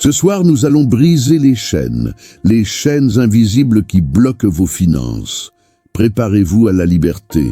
Ce soir, nous allons briser les chaînes invisibles qui bloquent vos finances. Préparez-vous à la liberté.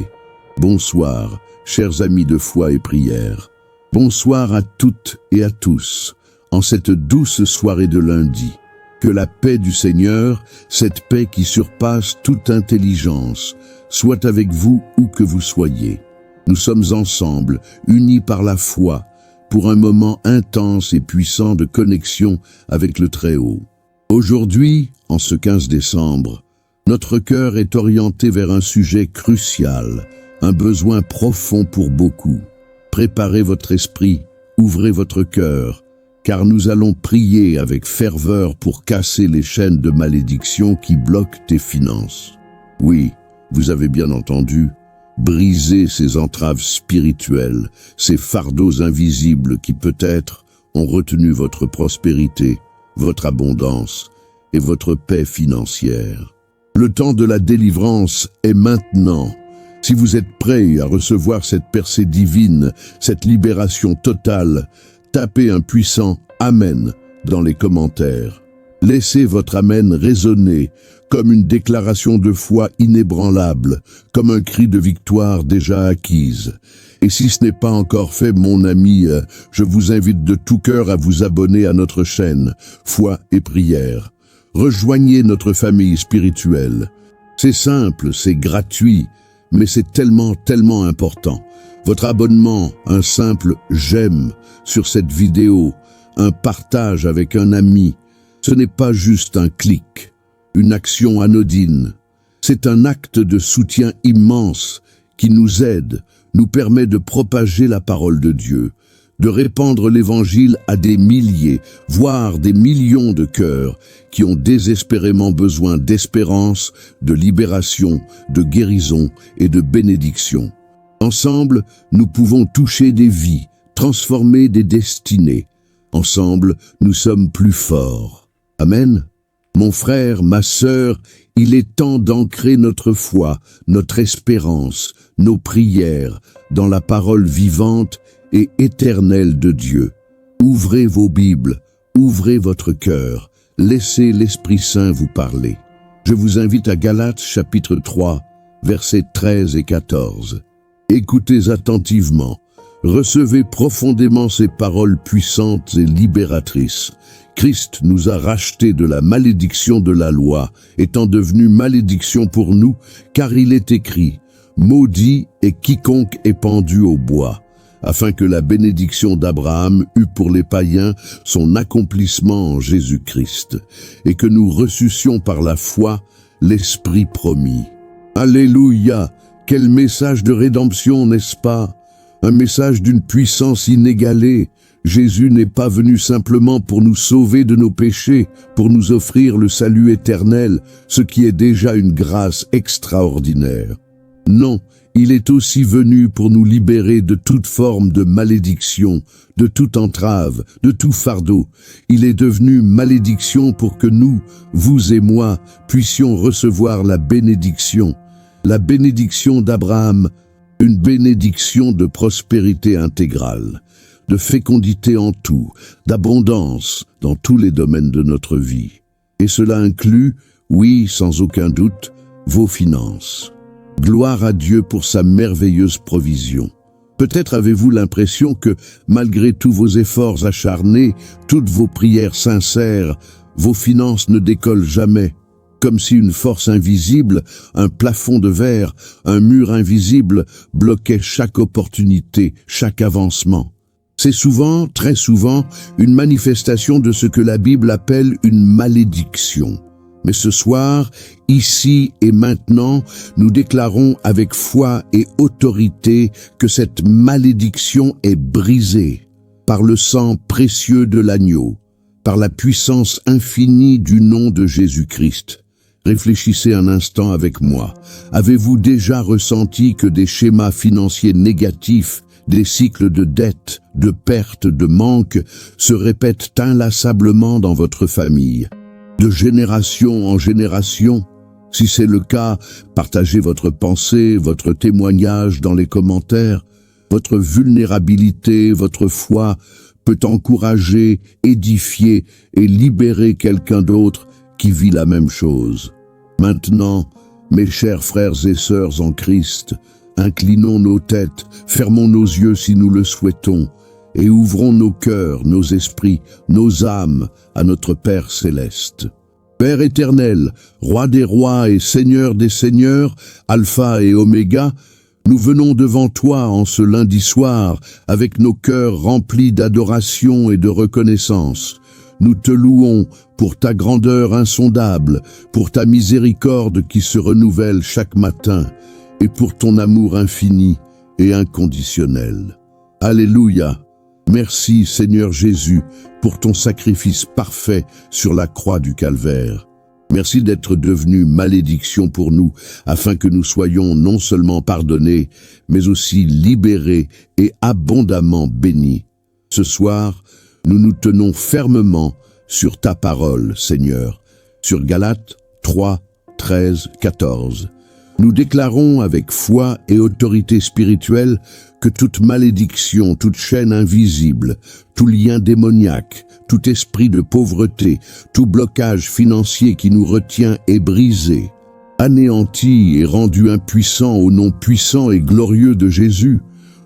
Bonsoir, chers amis de foi et prière. Bonsoir à toutes et à tous, en cette douce soirée de lundi. Que la paix du Seigneur, cette paix qui surpasse toute intelligence, soit avec vous où que vous soyez. Nous sommes ensemble, unis par la foi, pour un moment intense et puissant de connexion avec le Très-Haut. Aujourd'hui, en ce 15 décembre, notre cœur est orienté vers un sujet crucial, un besoin profond pour beaucoup. Préparez votre esprit, ouvrez votre cœur, car nous allons prier avec ferveur pour casser les chaînes de malédiction qui bloquent tes finances. Oui, vous avez bien entendu, briser ces entraves spirituelles, ces fardeaux invisibles qui peut-être ont retenu votre prospérité, votre abondance et votre paix financière. Le temps de la délivrance est maintenant. Si vous êtes prêts à recevoir cette percée divine, cette libération totale, tapez un puissant « Amen » dans les commentaires. Laissez votre Amen résonner comme une déclaration de foi inébranlable, comme un cri de victoire déjà acquise. Et si ce n'est pas encore fait, mon ami, je vous invite de tout cœur à vous abonner à notre chaîne Foi et Prière. Rejoignez notre famille spirituelle. C'est simple, c'est gratuit, mais c'est tellement important. Votre abonnement, un simple « j'aime » sur cette vidéo, un partage avec un ami, ce n'est pas juste un clic, une action anodine. C'est un acte de soutien immense qui nous aide, nous permet de propager la parole de Dieu, de répandre l'évangile à des milliers, voire des millions de cœurs qui ont désespérément besoin d'espérance, de libération, de guérison et de bénédiction. Ensemble, nous pouvons toucher des vies, transformer des destinées. Ensemble, nous sommes plus forts. Amen. Mon frère, ma sœur, il est temps d'ancrer notre foi, notre espérance, nos prières dans la parole vivante et éternelle de Dieu. Ouvrez vos Bibles, ouvrez votre cœur, laissez l'Esprit Saint vous parler. Je vous invite à Galates chapitre 3, versets 13 et 14. Écoutez attentivement, recevez profondément ces paroles puissantes et libératrices. Christ nous a rachetés de la malédiction de la loi, étant devenu malédiction pour nous, car il est écrit « Maudit est quiconque est pendu au bois », afin que la bénédiction d'Abraham eût pour les païens son accomplissement en Jésus-Christ, et que nous reçussions par la foi l'Esprit promis. Alléluia! Quel message de rédemption, n'est-ce pas? Un message d'une puissance inégalée. Jésus n'est pas venu simplement pour nous sauver de nos péchés, pour nous offrir le salut éternel, ce qui est déjà une grâce extraordinaire. Non, il est aussi venu pour nous libérer de toute forme de malédiction, de toute entrave, de tout fardeau. Il est devenu malédiction pour que nous, vous et moi, puissions recevoir la bénédiction d'Abraham, une bénédiction de prospérité intégrale, de fécondité en tout, d'abondance dans tous les domaines de notre vie. Et cela inclut, oui, sans aucun doute, vos finances. Gloire à Dieu pour sa merveilleuse provision. Peut-être avez-vous l'impression que, malgré tous vos efforts acharnés, toutes vos prières sincères, vos finances ne décollent jamais. Comme si une force invisible, un plafond de verre, un mur invisible bloquait chaque opportunité, chaque avancement. C'est souvent, très souvent, une manifestation de ce que la Bible appelle une malédiction. Mais ce soir, ici et maintenant, nous déclarons avec foi et autorité que cette malédiction est brisée par le sang précieux de l'agneau, par la puissance infinie du nom de Jésus-Christ. Réfléchissez un instant avec moi. Avez-vous déjà ressenti que des schémas financiers négatifs, des cycles de dette, de perte, de manque se répètent inlassablement dans votre famille, de génération en génération? Si c'est le cas, partagez votre pensée, votre témoignage dans les commentaires. Votre vulnérabilité, votre foi peut encourager, édifier et libérer quelqu'un d'autre qui vit la même chose. Maintenant, mes chers frères et sœurs en Christ, inclinons nos têtes, fermons nos yeux si nous le souhaitons, et ouvrons nos cœurs, nos esprits, nos âmes à notre Père céleste. Père éternel, Roi des rois et Seigneur des seigneurs, Alpha et Oméga, nous venons devant toi en ce lundi soir avec nos cœurs remplis d'adoration et de reconnaissance. Nous te louons pour ta grandeur insondable, pour ta miséricorde qui se renouvelle chaque matin et pour ton amour infini et inconditionnel. Alléluia! Merci Seigneur Jésus pour ton sacrifice parfait sur la croix du Calvaire. Merci d'être devenu malédiction pour nous, afin que nous soyons non seulement pardonnés, mais aussi libérés et abondamment bénis. Ce soir, nous nous tenons fermement sur ta parole, Seigneur, sur Galates 3, 13, 14. Nous déclarons avec foi et autorité spirituelle que toute malédiction, toute chaîne invisible, tout lien démoniaque, tout esprit de pauvreté, tout blocage financier qui nous retient est brisé, anéanti et rendu impuissant au nom puissant et glorieux de Jésus.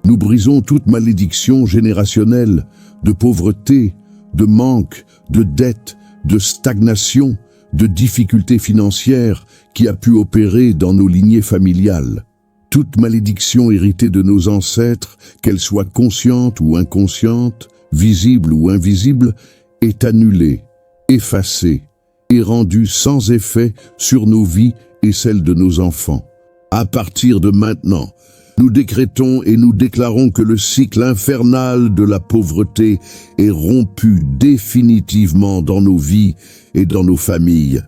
Nous brisons toute malédiction générationnelle, de pauvreté, de manque, de dette, de stagnation, de difficultés financières qui a pu opérer dans nos lignées familiales. Toute malédiction héritée de nos ancêtres, qu'elle soit consciente ou inconsciente, visible ou invisible, est annulée, effacée et rendue sans effet sur nos vies et celles de nos enfants. À partir de maintenant, nous décrétons et nous déclarons que le cycle infernal de la pauvreté est rompu définitivement dans nos vies et dans nos familles.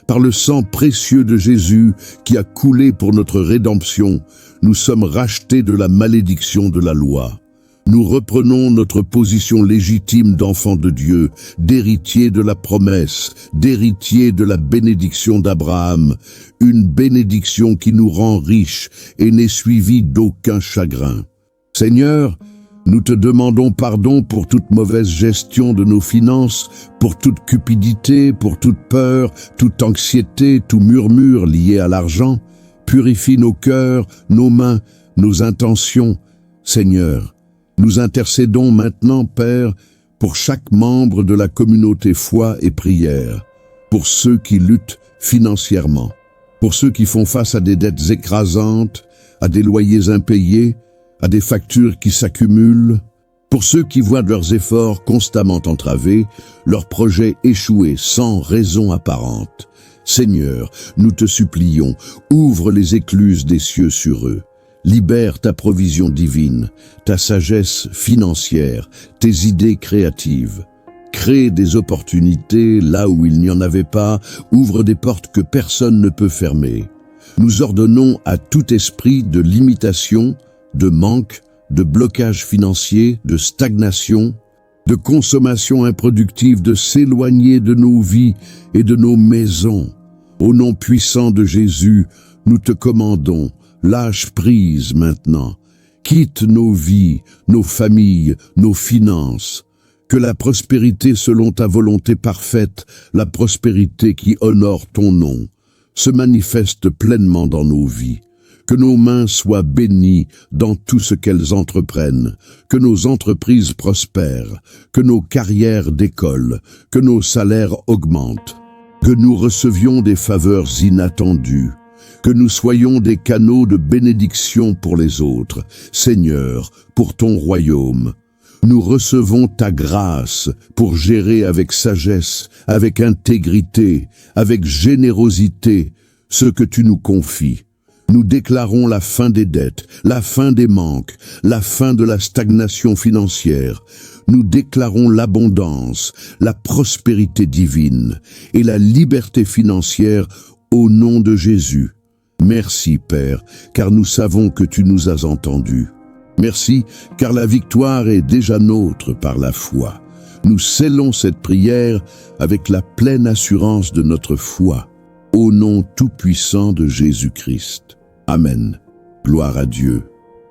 Par le sang précieux de Jésus qui a coulé pour notre rédemption, nous sommes rachetés de la malédiction de la loi. Nous reprenons notre position légitime d'enfants de Dieu, d'héritiers de la promesse, d'héritiers de la bénédiction d'Abraham, une bénédiction qui nous rend riches et n'est suivie d'aucun chagrin. Seigneur, nous te demandons pardon pour toute mauvaise gestion de nos finances, pour toute cupidité, pour toute peur, toute anxiété, tout murmure lié à l'argent. Purifie nos cœurs, nos mains, nos intentions. Seigneur, nous intercédons maintenant, Père, pour chaque membre de la communauté foi et prière, pour ceux qui luttent financièrement, pour ceux qui font face à des dettes écrasantes, à des loyers impayés, à des factures qui s'accumulent, pour ceux qui voient leurs efforts constamment entravés, leurs projets échouer sans raison apparente. Seigneur, nous te supplions, ouvre les écluses des cieux sur eux. Libère ta provision divine, ta sagesse financière, tes idées créatives. Crée des opportunités là où il n'y en avait pas, ouvre des portes que personne ne peut fermer. Nous ordonnons à tout esprit de limitation, de manque, de blocage financier, de stagnation, de consommation improductive, de s'éloigner de nos vies et de nos maisons. Au nom puissant de Jésus, nous te commandons, lâche prise maintenant. Quitte nos vies, nos familles, nos finances. Que la prospérité selon ta volonté parfaite, la prospérité qui honore ton nom, se manifeste pleinement dans nos vies. Que nos mains soient bénies dans tout ce qu'elles entreprennent, que nos entreprises prospèrent, que nos carrières décollent, que nos salaires augmentent, que nous recevions des faveurs inattendues, que nous soyons des canaux de bénédiction pour les autres, Seigneur, pour ton royaume. Nous recevons ta grâce pour gérer avec sagesse, avec intégrité, avec générosité ce que tu nous confies. Nous déclarons la fin des dettes, la fin des manques, la fin de la stagnation financière. Nous déclarons l'abondance, la prospérité divine et la liberté financière au nom de Jésus. Merci, Père, car nous savons que tu nous as entendus. Merci, car la victoire est déjà nôtre par la foi. Nous scellons cette prière avec la pleine assurance de notre foi, au nom tout-puissant de Jésus-Christ. Amen. Gloire à Dieu.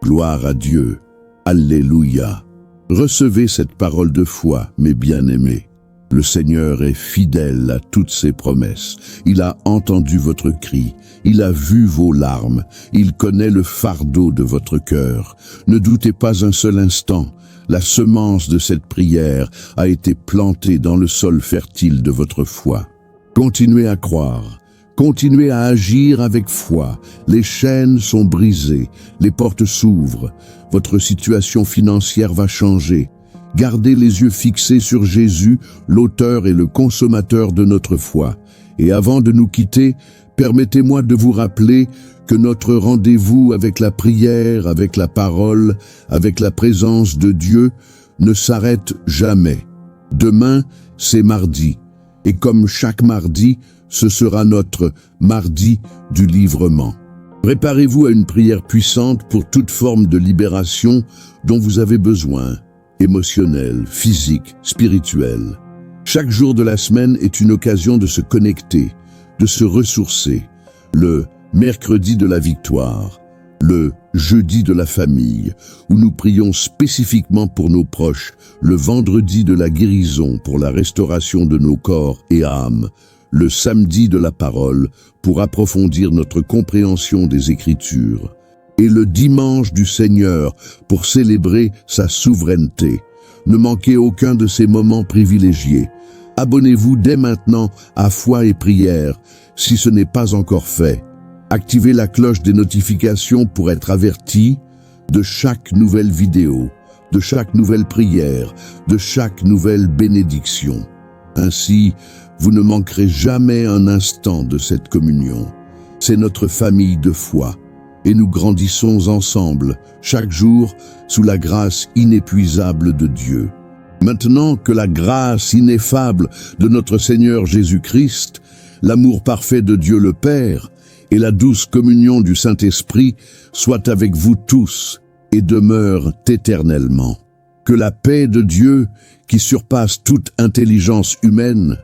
Gloire à Dieu. Alléluia. Recevez cette parole de foi, mes bien-aimés. Le Seigneur est fidèle à toutes ses promesses. Il a entendu votre cri, il a vu vos larmes, il connaît le fardeau de votre cœur. Ne doutez pas un seul instant, la semence de cette prière a été plantée dans le sol fertile de votre foi. Continuez à croire, continuez à agir avec foi. Les chaînes sont brisées, les portes s'ouvrent, votre situation financière va changer. Gardez les yeux fixés sur Jésus, l'auteur et le consommateur de notre foi. Et avant de nous quitter, permettez-moi de vous rappeler que notre rendez-vous avec la prière, avec la parole, avec la présence de Dieu ne s'arrête jamais. Demain, c'est mardi. Et comme chaque mardi, ce sera notre mardi du livrement. Préparez-vous à une prière puissante pour toute forme de libération dont vous avez besoin. Émotionnel, physique, spirituel. Chaque jour de la semaine est une occasion de se connecter, de se ressourcer. Le mercredi de la victoire, le jeudi de la famille, où nous prions spécifiquement pour nos proches, le vendredi de la guérison pour la restauration de nos corps et âmes, le samedi de la parole pour approfondir notre compréhension des Écritures, et le dimanche du Seigneur pour célébrer sa souveraineté. Ne manquez aucun de ces moments privilégiés. Abonnez-vous dès maintenant à Foi et Prière si ce n'est pas encore fait. Activez la cloche des notifications pour être averti de chaque nouvelle vidéo, de chaque nouvelle prière, de chaque nouvelle bénédiction. Ainsi, vous ne manquerez jamais un instant de cette communion. C'est notre famille de foi. Et nous grandissons ensemble, chaque jour, sous la grâce inépuisable de Dieu. Maintenant que la grâce ineffable de notre Seigneur Jésus-Christ, l'amour parfait de Dieu le Père et la douce communion du Saint-Esprit soient avec vous tous et demeurent éternellement. Que la paix de Dieu, qui surpasse toute intelligence humaine,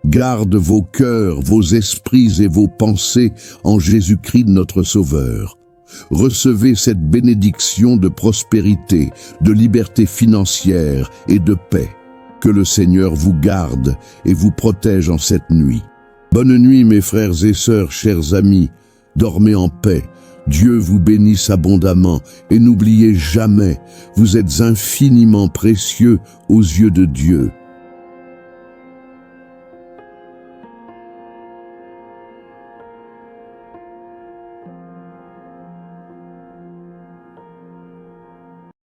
garde vos cœurs, vos esprits et vos pensées en Jésus-Christ notre Sauveur. Recevez cette bénédiction de prospérité, de liberté financière et de paix. Que le Seigneur vous garde et vous protège en cette nuit. Bonne nuit mes frères et sœurs, chers amis. Dormez en paix. Dieu vous bénisse abondamment et n'oubliez jamais, vous êtes infiniment précieux aux yeux de Dieu.